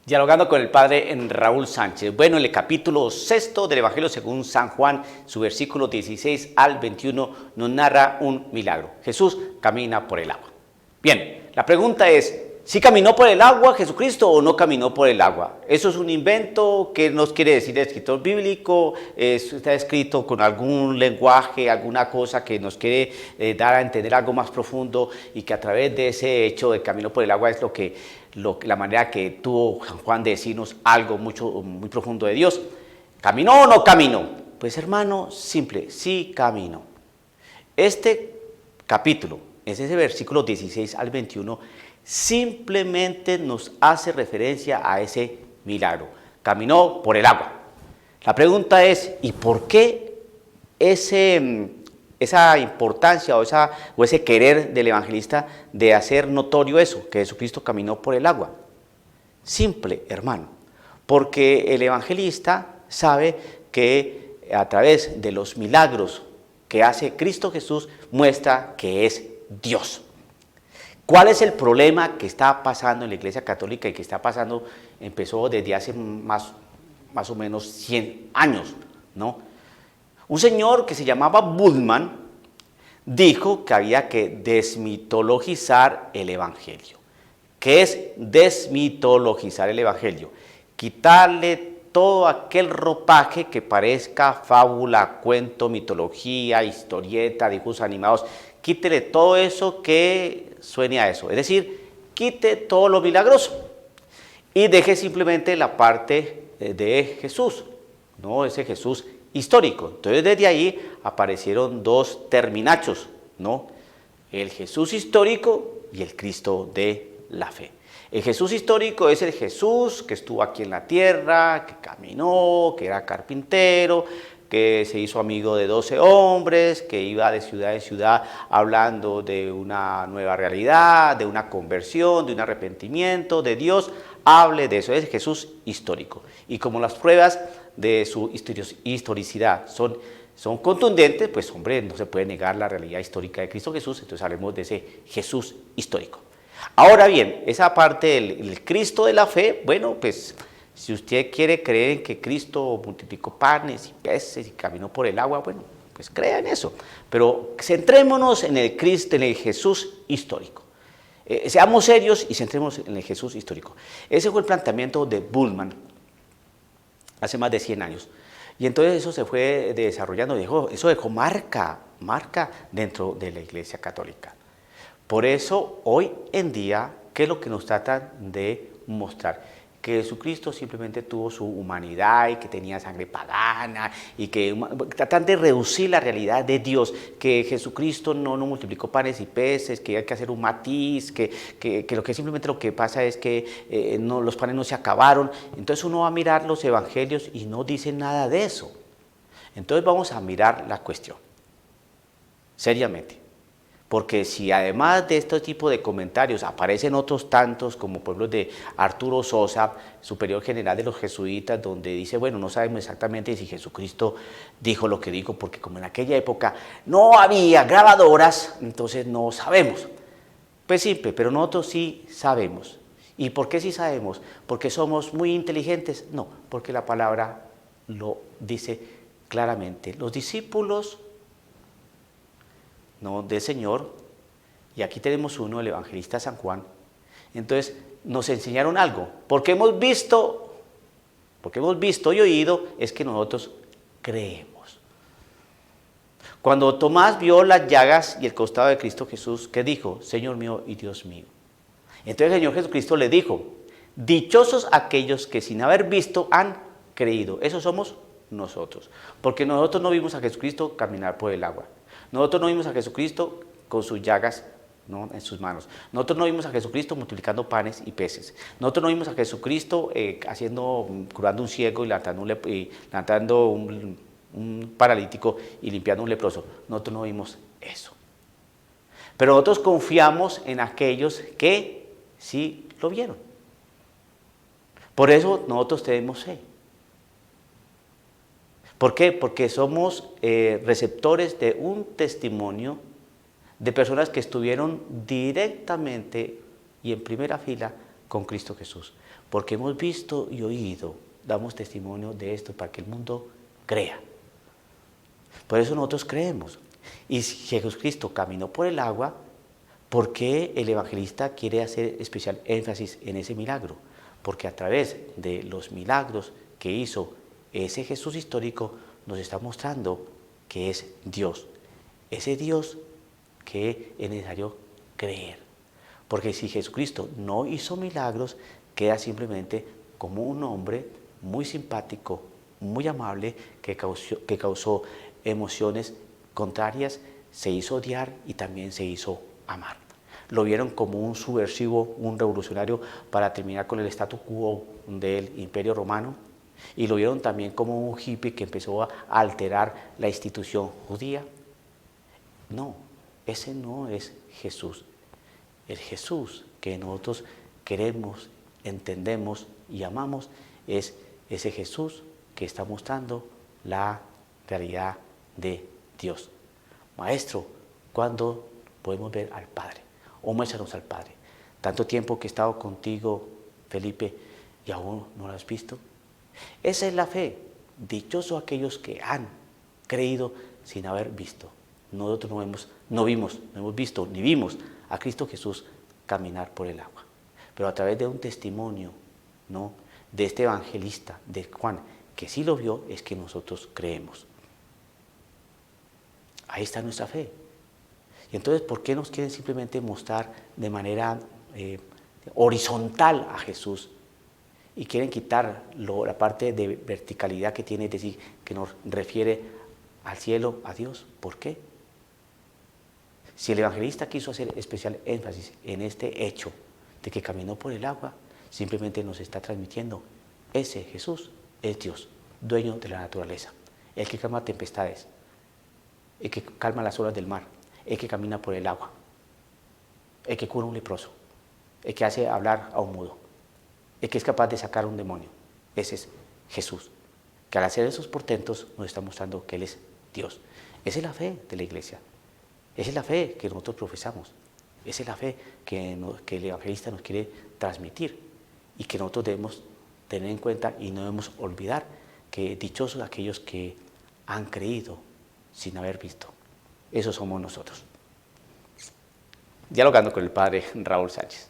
Dialogando con el padre Raúl Sánchez. Bueno, en el capítulo 6 del Evangelio según San Juan, su versículo 16 al 21, nos narra un milagro. Jesús camina por el agua. Bien, la pregunta es, ¿sí caminó por el agua Jesucristo o no caminó por el agua? ¿Eso es un invento? ¿Qué nos quiere decir el escritor bíblico? ¿Está escrito con algún lenguaje, alguna cosa que nos quiere dar a entender algo más profundo y que a través de ese hecho de camino por el agua es la manera que tuvo San Juan de decirnos algo muy profundo de Dios? ¿Caminó o no caminó? Pues hermano, simple, sí caminó. Este capítulo, es ese versículo 16 al 21, simplemente nos hace referencia a ese milagro. Caminó por el agua. La pregunta es, ¿y por qué esa importancia o ese querer del evangelista de hacer notorio eso, que Jesucristo caminó por el agua? Simple, hermano, porque el evangelista sabe que a través de los milagros que hace Cristo Jesús muestra que es Dios. ¿Cuál es el problema que está pasando en la Iglesia Católica y que empezó desde hace más o menos 100 años, ¿no? Un señor que se llamaba Bultmann dijo que había que desmitologizar el Evangelio. ¿Qué es desmitologizar el Evangelio? Quitarle todo aquel ropaje que parezca fábula, cuento, mitología, historieta, dibujos animados. Quítele todo eso que suene a eso. Es decir, quite todo lo milagroso y deje simplemente la parte de Jesús, no ese Jesús histórico. Entonces desde ahí aparecieron dos terminachos, ¿no? El Jesús histórico y el Cristo de la fe. El Jesús histórico es el Jesús que estuvo aquí en la tierra, que caminó, que era carpintero, que se hizo amigo de 12 hombres, que iba de ciudad en ciudad hablando de una nueva realidad, de una conversión, de un arrepentimiento, de Dios. Hable de eso, es Jesús histórico. Y como las pruebas de su historicidad son contundentes, pues hombre, no se puede negar la realidad histórica de Cristo Jesús, entonces hablemos de ese Jesús histórico. Ahora bien, esa parte del Cristo de la fe, bueno, pues si usted quiere creer en que Cristo multiplicó panes y peces y caminó por el agua, bueno, pues crea en eso. Pero centrémonos en el Cristo, en el Jesús histórico. Seamos serios y centrémonos en el Jesús histórico. Ese fue el planteamiento de Bultmann hace más de 100 años. Y entonces eso se fue desarrollando, eso dejó marca dentro de la Iglesia Católica. Por eso, hoy en día, ¿qué es lo que nos tratan de mostrar? Que Jesucristo simplemente tuvo su humanidad y que tenía sangre pagana y que tratan de reducir la realidad de Dios, que Jesucristo no multiplicó panes y peces, que hay que hacer un matiz, que simplemente lo que pasa es que los panes no se acabaron. Entonces uno va a mirar los evangelios y no dice nada de eso. Entonces vamos a mirar la cuestión seriamente. Porque si además de este tipo de comentarios aparecen otros tantos, como por ejemplo de Arturo Sosa, superior general de los jesuitas, donde dice, bueno, no sabemos exactamente si Jesucristo dijo lo que dijo, porque como en aquella época no había grabadoras, entonces no sabemos. Pues simple, pero nosotros sí sabemos. ¿Y por qué sí sabemos? ¿Porque somos muy inteligentes? No, porque la palabra lo dice claramente. Los discípulos del Señor, y aquí tenemos uno, el evangelista San Juan, entonces nos enseñaron algo, porque hemos visto y oído, es que nosotros creemos. Cuando Tomás vio las llagas y el costado de Cristo Jesús, ¿qué dijo? Señor mío y Dios mío. Entonces el Señor Jesucristo le dijo, dichosos aquellos que sin haber visto han creído. Esos somos nosotros, porque nosotros no vimos a Jesucristo caminar por el agua. Nosotros no vimos a Jesucristo con sus llagas, ¿no?, en sus manos. Nosotros no vimos a Jesucristo multiplicando panes y peces. Nosotros no vimos a Jesucristo curando un ciego y levantando un paralítico y limpiando un leproso. Nosotros no vimos eso. Pero nosotros confiamos en aquellos que sí lo vieron. Por eso nosotros tenemos fe. ¿Por qué? Porque somos receptores de un testimonio de personas que estuvieron directamente y en primera fila con Cristo Jesús. Porque hemos visto y oído, damos testimonio de esto para que el mundo crea. Por eso nosotros creemos. Y si Jesucristo caminó por el agua, ¿por qué el evangelista quiere hacer especial énfasis en ese milagro? Porque a través de los milagros que hizo ese Jesús histórico, nos está mostrando que es Dios. Ese Dios que es necesario creer. Porque si Jesucristo no hizo milagros, queda simplemente como un hombre muy simpático, muy amable, que causó emociones contrarias, se hizo odiar y también se hizo amar. Lo vieron como un subversivo, un revolucionario para terminar con el statu quo del Imperio Romano, y lo vieron también como un hippie que empezó a alterar la institución judía. No, ese no es Jesús. El Jesús que nosotros queremos, entendemos y amamos es ese Jesús que está mostrando la realidad de Dios. Maestro, ¿cuándo podemos ver al Padre? O muéstranos al Padre. Tanto tiempo que he estado contigo, Felipe, y aún no lo has visto. Esa es la fe. Dichosos aquellos que han creído sin haber visto. Nosotros no hemos visto ni vimos a Cristo Jesús caminar por el agua. Pero a través de un testimonio, ¿no?, de este evangelista, de Juan, que sí lo vio, es que nosotros creemos. Ahí está nuestra fe. Y entonces, ¿por qué nos quieren simplemente mostrar de manera horizontal a Jesús? Y quieren quitar la parte de verticalidad que tiene, es decir, que nos refiere al cielo, a Dios. ¿Por qué? Si el evangelista quiso hacer especial énfasis en este hecho de que caminó por el agua, simplemente nos está transmitiendo: ese Jesús es Dios, dueño de la naturaleza, el que calma tempestades, el que calma las olas del mar, el que camina por el agua, el que cura a un leproso, el que hace hablar a un mudo, el que es capaz de sacar a un demonio. Ese es Jesús, que al hacer esos portentos nos está mostrando que Él es Dios. Esa es la fe de la iglesia. Esa es la fe que nosotros profesamos. Esa es la fe que el evangelista nos quiere transmitir y que nosotros debemos tener en cuenta y no debemos olvidar que dichosos aquellos que han creído sin haber visto. Esos somos nosotros. Dialogando con el padre Raúl Sánchez.